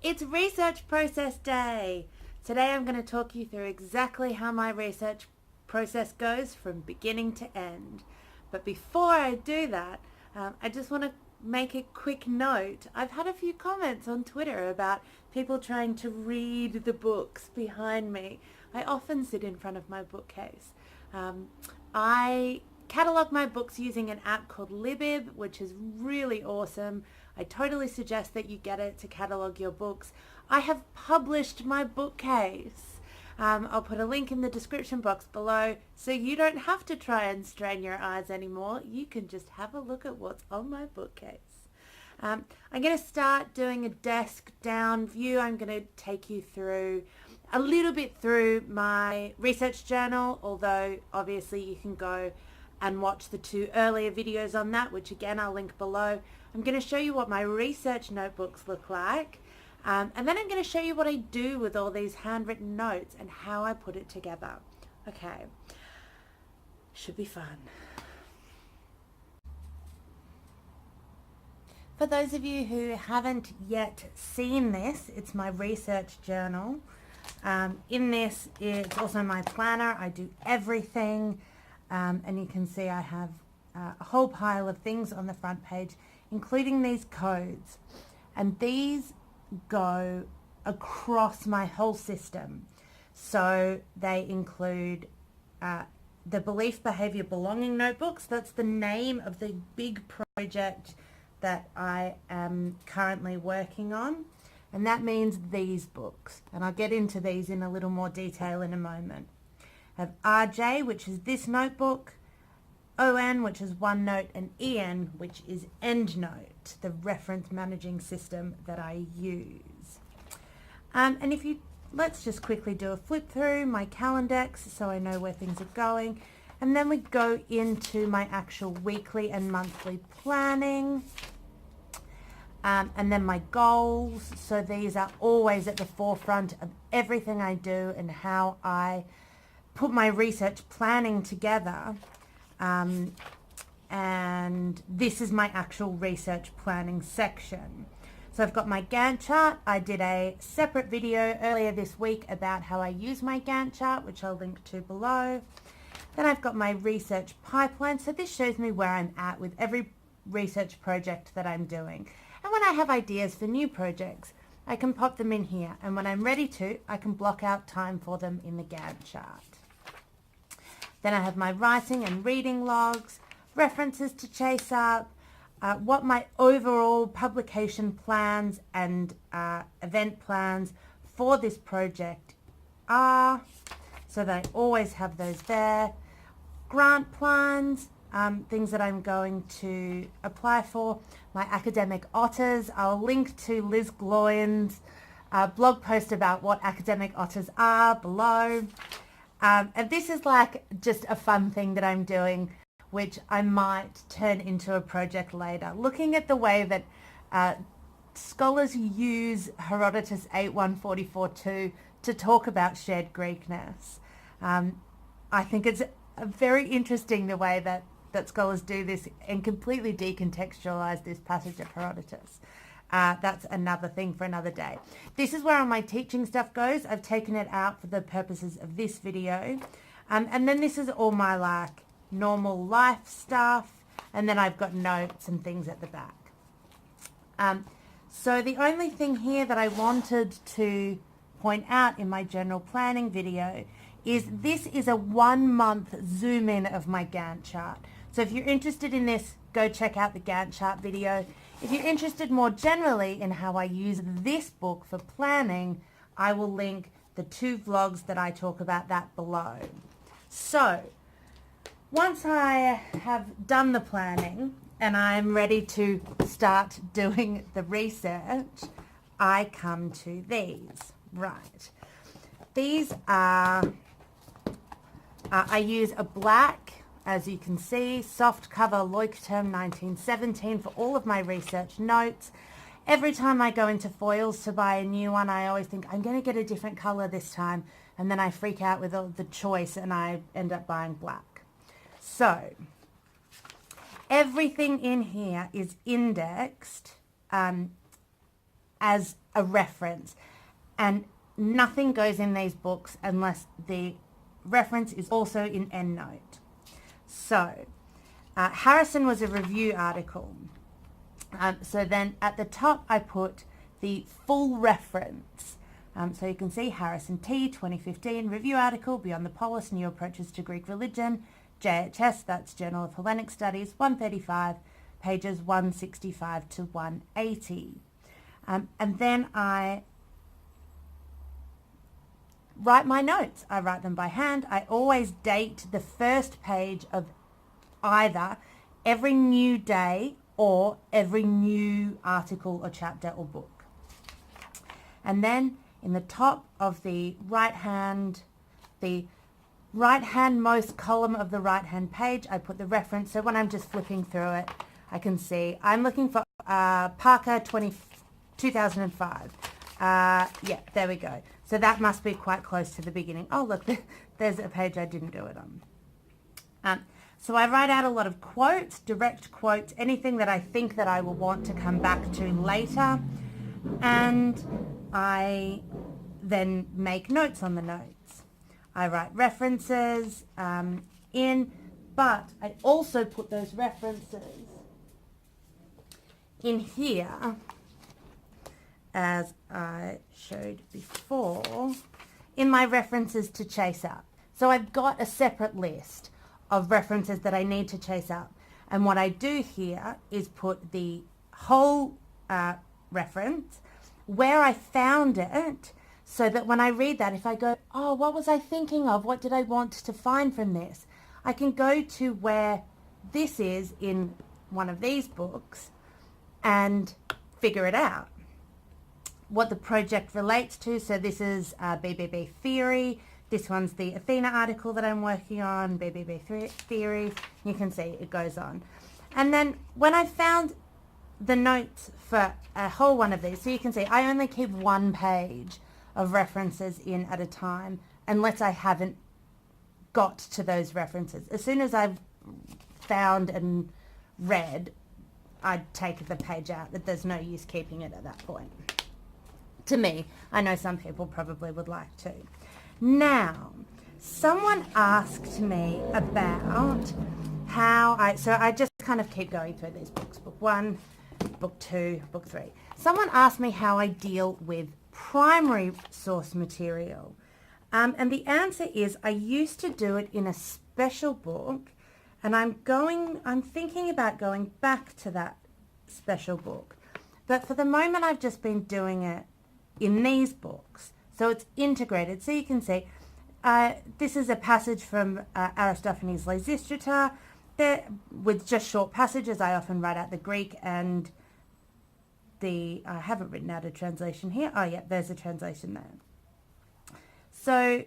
It's research process day. Today I'm going to talk you through exactly how my research process goes from beginning to end. But before I do that, I just want to make a quick note. I've had a few comments on Twitter about people trying to read the books behind me. I often sit in front of my bookcase. I catalog my books using an app called Libib, which is really awesome. I totally suggest that you get it to catalog your books. I have published my bookcase. I'll put a link in the description box below so you don't have to try and strain your eyes anymore. You can just have a look at what's on my bookcase. I'm going to start doing a desk down view. I'm going to take you through a little bit through my research journal, although obviously you can go and watch the 2 earlier videos on that, which again I'll link below. I'm going to show you what my research notebooks look like, and then I'm going to show you what I do with all these handwritten notes and how I put it together. Okay, should be fun. For those of you who haven't yet seen this, it's my research journal. In this, it's also my planner. I do everything, and you can see I have a whole pile of things on the front page, including these codes. And these go across my whole system. So they include the Belief, Behavior, Belonging notebooks. That's the name of the big project that I am currently working on. And that means these books. And I'll get into these in a little more detail in a moment. I have RJ, which is this notebook, ON, which is OneNote, and EN, which is EndNote, the reference managing system that I use. And if you, let's just quickly do a flip through my Calendex so I know where things are going. And then we go into my actual weekly and monthly planning. And then my goals. So these are always at the forefront of everything I do and how I put my research planning together. And this is my actual research planning section. So I've got my Gantt chart. I did a separate video earlier this week about how I use my Gantt chart, which I'll link to below. Then I've got my research pipeline. So this shows me where I'm at with every research project that I'm doing. And when I have ideas for new projects, I can pop them in here. And when I'm ready to, I can block out time for them in the Gantt chart. Then I have my writing and reading logs, references to chase up, what my overall publication plans and event plans for this project are. So that I always have those there. Grant plans, things that I'm going to apply for. My academic otters. I'll link to Liz Gloyn's blog post about what academic otters are below. And this is like just a fun thing that I'm doing, which I might turn into a project later. Looking at the way that scholars use Herodotus 8:144-2 to talk about shared Greekness. I think it's very interesting the way that scholars do this and completely decontextualize this passage of Herodotus. That's another thing for another day. This is where all my teaching stuff goes. I've taken it out for the purposes of this video. And then this is all my like normal life stuff. And then I've got notes and things at the back. So the only thing here that I wanted to point out in my general planning video is this is a 1 month zoom in of my Gantt chart. So if you're interested in this, go check out the Gantt chart video. If you're interested more generally in how I use this book for planning, I will link the 2 vlogs that I talk about that below. So once I have done the planning and I'm ready to start doing the research, I come to these. Right. These are, I use a black, as you can see, soft cover Leuchtturm 1917 for all of my research notes. Every time I go into foils to buy a new one, I always think I'm going to get a different color this time, and then I freak out with the choice and I end up buying black. So everything in here is indexed as a reference, and nothing goes in these books unless the reference is also in EndNote. So Harrison was a review article. So then at the top I put the full reference. So you can see Harrison T. 2015 review article, Beyond the Polis, New Approaches to Greek Religion, JHS, that's Journal of Hellenic Studies, 135, pages 165 to 180. And then I write my notes. I write them by hand. I always date the first page of either every new day or every new article or chapter or book. And then in the top of the right-hand most column of the right-hand page, I put the reference. So when I'm just flipping through it, I can see I'm looking for Parker 2005. Yeah, there we go. So that must be quite close to the beginning. Oh, look, there's a page I didn't do it on. So I write out a lot of quotes, direct quotes, anything that I think that I will want to come back to later. And I then make notes on the notes. I write references in, but I also put those references in here, as I showed before, in my references to chase up. So I've got a separate list of references that I need to chase up. And what I do here is put the whole reference, where I found it, so that when I read that, if I go, oh, what was I thinking of? What did I want to find from this? I can go to where this is in one of these books and figure it out. What the project relates to. So this is BBB theory. This one's the Athena article that I'm working on, BBB theory. You can see it goes on. And then when I found the notes for a whole one of these, so you can see I only keep one page of references in at a time unless I haven't got to those references. As soon as I've found and read, I'd take the page out. That there's no use keeping it at that point. To me, I know some people probably would like to. Now, someone asked me about how I just kind of keep going through these books, book 1, book 2, book 3. Someone asked me how I deal with primary source material. And the answer is I used to do it in a special book, and I'm thinking about going back to that special book. But for the moment, I've just been doing it in these books. So it's integrated. So you can see this is a passage from Aristophanes' Lysistrata. With just short passages, I often write out the Greek and I haven't written out a translation here. Oh yeah, there's a translation there. So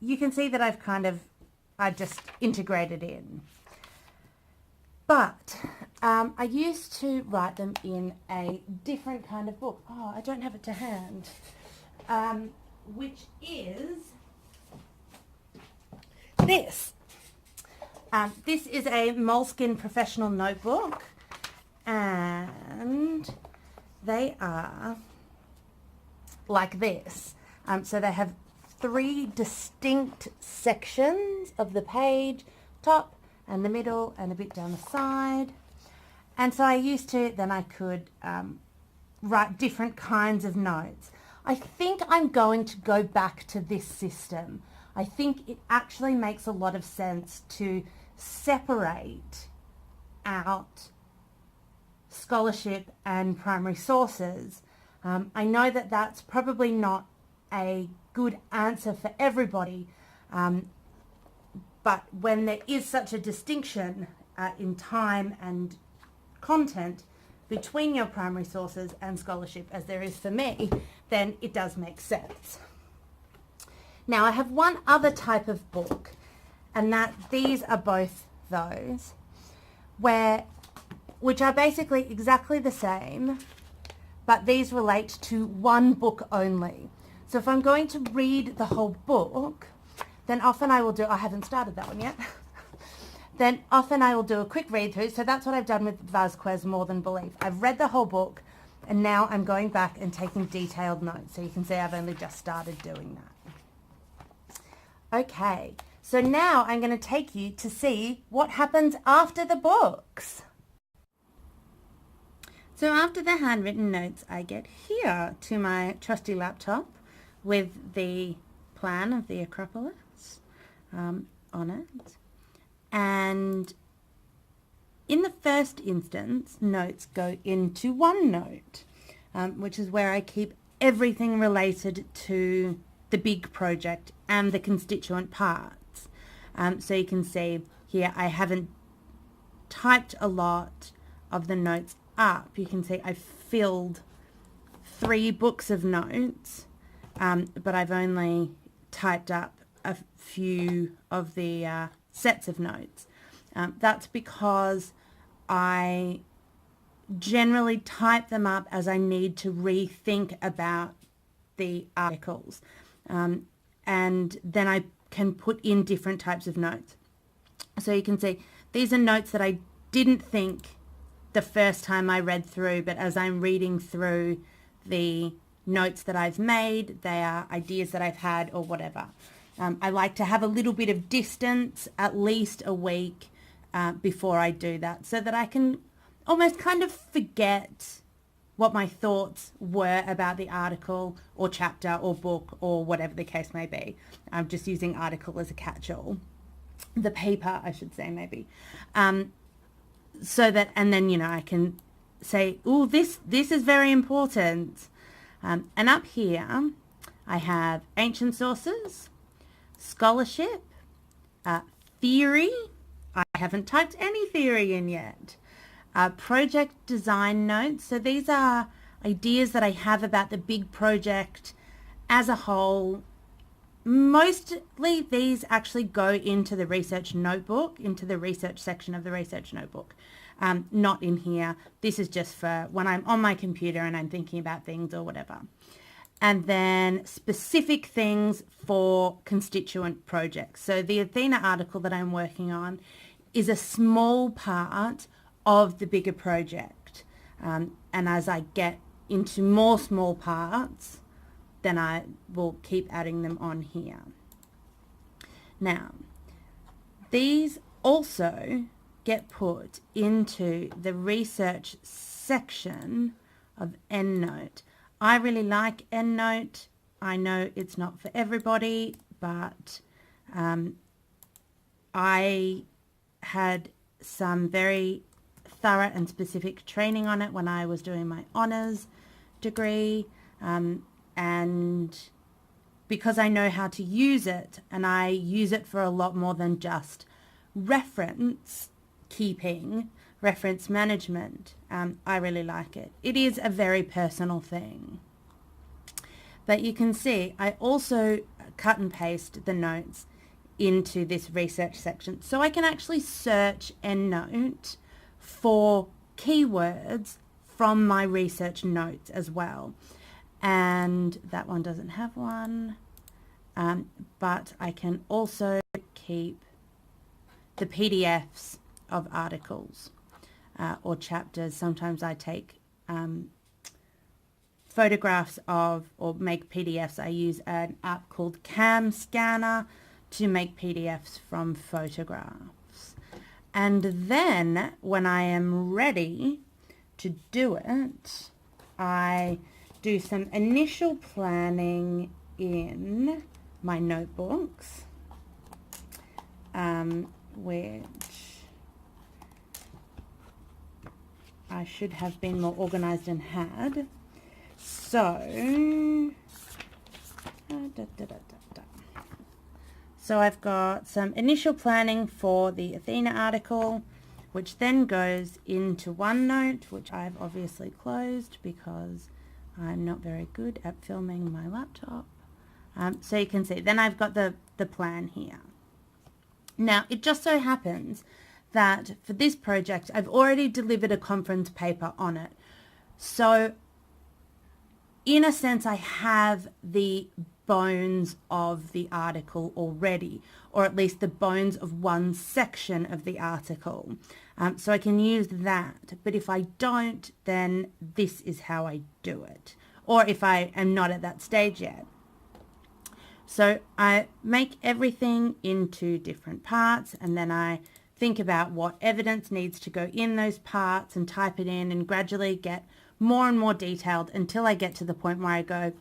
you can see that I just integrated in. But I used to write them in a different kind of book. Oh, I don't have it to hand. Which is this. This is a Moleskine professional notebook, and they are like this. So they have 3 distinct sections of the page, top and the middle and a bit down the side. And so I used to, then I could write different kinds of notes. I think I'm going to go back to this system. I think it actually makes a lot of sense to separate out scholarship and primary sources. I know that that's probably not a good answer for everybody, but when there is such a distinction in time and content between your primary sources and scholarship as there is for me, then it does make sense. Now I have one other type of book, and that these are both those, which are basically exactly the same, but these relate to one book only. So if I'm going to read the whole book, then often I will do, I haven't started that one yet, then often I will do a quick read through. So that's what I've done with Vasquez More Than Belief. I've read the whole book and now I'm going back and taking detailed notes. So you can see I've only just started doing that. Okay, so now I'm going to take you to see what happens after the books. So after the handwritten notes, I get here to my trusty laptop with the plan of the Acropolis on it. And in the first instance, notes go into OneNote, which is where I keep everything related to the big project and the constituent parts. So you can see here I haven't typed a lot of the notes up. You can see I filled 3 books of notes, but I've only typed up a few of the sets of notes. That's because I generally type them up as I need to rethink about the articles, and then I can put in different types of notes. So you can see these are notes that I didn't think the first time I read through, but as I'm reading through the notes that I've made, they are ideas that I've had or whatever. I like to have a little bit of distance, at least a week before I do that, so that I can almost kind of forget what my thoughts were about the article or chapter or book or whatever the case may be. I'm just using article as a catch-all. The paper, I should say, maybe. So that, and then, you know, I can say, oh, this is very important. And up here, I have ancient sources, scholarship, theory. I haven't typed any theory in yet. Project design notes. So these are ideas that I have about the big project as a whole. Mostly these actually go into the research notebook, into the research section of the research notebook, not in here. This is just for when I'm on my computer and I'm thinking about things or whatever. And then specific things for constituent projects. So the Athena article that I'm working on is a small part of the bigger project. And as I get into more small parts, then I will keep adding them on here. Now, these also get put into the research section of EndNote. I really like EndNote. I know it's not for everybody, but I had some very thorough and specific training on it when I was doing my honours degree. And because I know how to use it, and I use it for a lot more than just reference keeping, reference management, I really like it. It is a very personal thing. But you can see I also cut and paste the notes into this research section. So I can actually search EndNote for keywords from my research notes as well. And that one doesn't have one, but I can also keep the PDFs of articles or chapters. Sometimes I take photographs of or make PDFs. I use an app called Cam Scanner to make PDFs from photographs. And then when I am ready to do it, I do some initial planning in my notebooks, which I should have been more organized and had. So, so I've got some initial planning for the Athena article, which then goes into OneNote, which I've obviously closed because I'm not very good at filming my laptop. So you can see, then I've got the plan here. Now, it just so happens that for this project, I've already delivered a conference paper on it. So in a sense, I have the bones of the article already, or at least the bones of one section of the article. So I can use that, but if I don't, then this is how I do it, or if I am not at that stage yet. So I make everything into different parts, and then I think about what evidence needs to go in those parts and type it in, and gradually get more and more detailed until I get to the point where I go,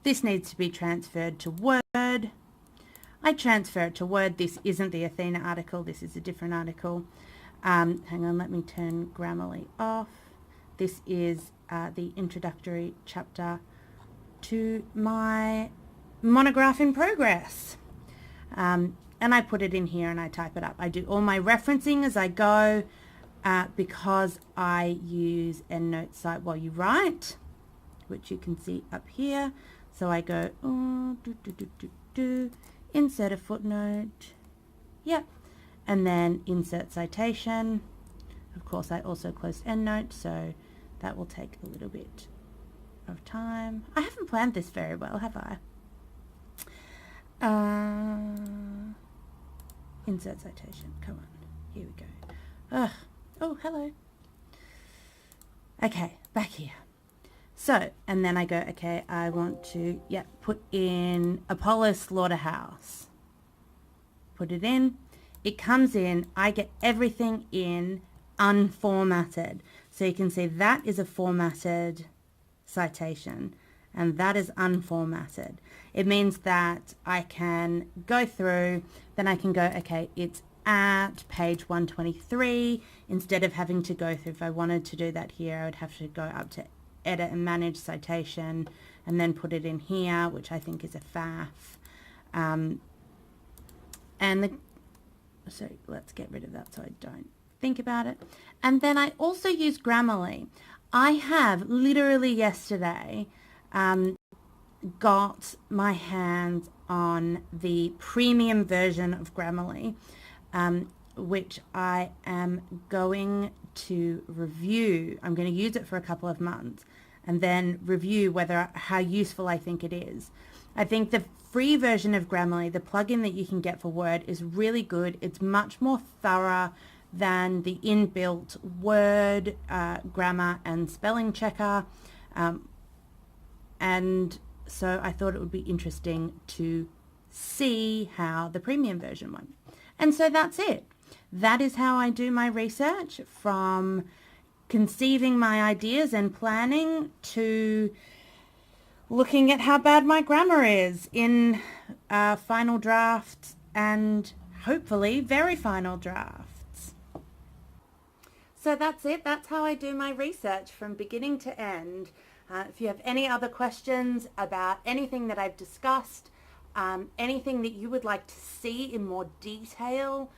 this needs to be transferred to Word. I transfer it to Word. This isn't the Athena article. This is a different article. Hang on, let me turn Grammarly off. This is the introductory chapter to my monograph in progress. And I put it in here and I type it up. I do all my referencing as I go because I use Endnote Cite While You Write, which you can see up here. So I go, insert a footnote. Yep. And then insert citation. Of course, I also closed EndNote, so that will take a little bit of time. I haven't planned this very well, have I? Insert citation. Come on. Here we go. Oh, hello. Okay, back here. So, and then I go, okay, I want to, put in Apollo Slaughterhouse. Put it in. It comes in. I get everything in unformatted. So you can see that is a formatted citation, and that is unformatted. It means that I can go through, then I can go, okay, it's at page 123, instead of having to go through, if I wanted to do that here, I would have to go up to edit and manage citation, and then put it in here, which I think is a faff. So let's get rid of that so I don't think about it. And then I also use Grammarly. I have literally yesterday got my hands on the premium version of Grammarly, which I am going to review. I'm going to use it for a couple of months and then review how useful I think it is. I think the free version of Grammarly, the plugin that you can get for Word, is really good. It's much more thorough than the inbuilt Word grammar and spelling checker. And so I thought it would be interesting to see how the premium version went. And so that's it. That is how I do my research, from conceiving my ideas and planning to looking at how bad my grammar is in final drafts and hopefully very final drafts. So that's it. That's how I do my research from beginning to end. If you have any other questions about anything that I've discussed, anything that you would like to see in more detail,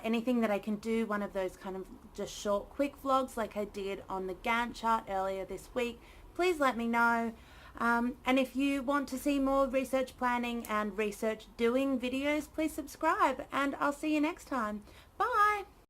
anything that I can do, one of those kind of just short quick vlogs like I did on the Gantt chart earlier this week, please let me know. And if you want to see more research planning and research doing videos, please subscribe, and I'll see you next time. Bye!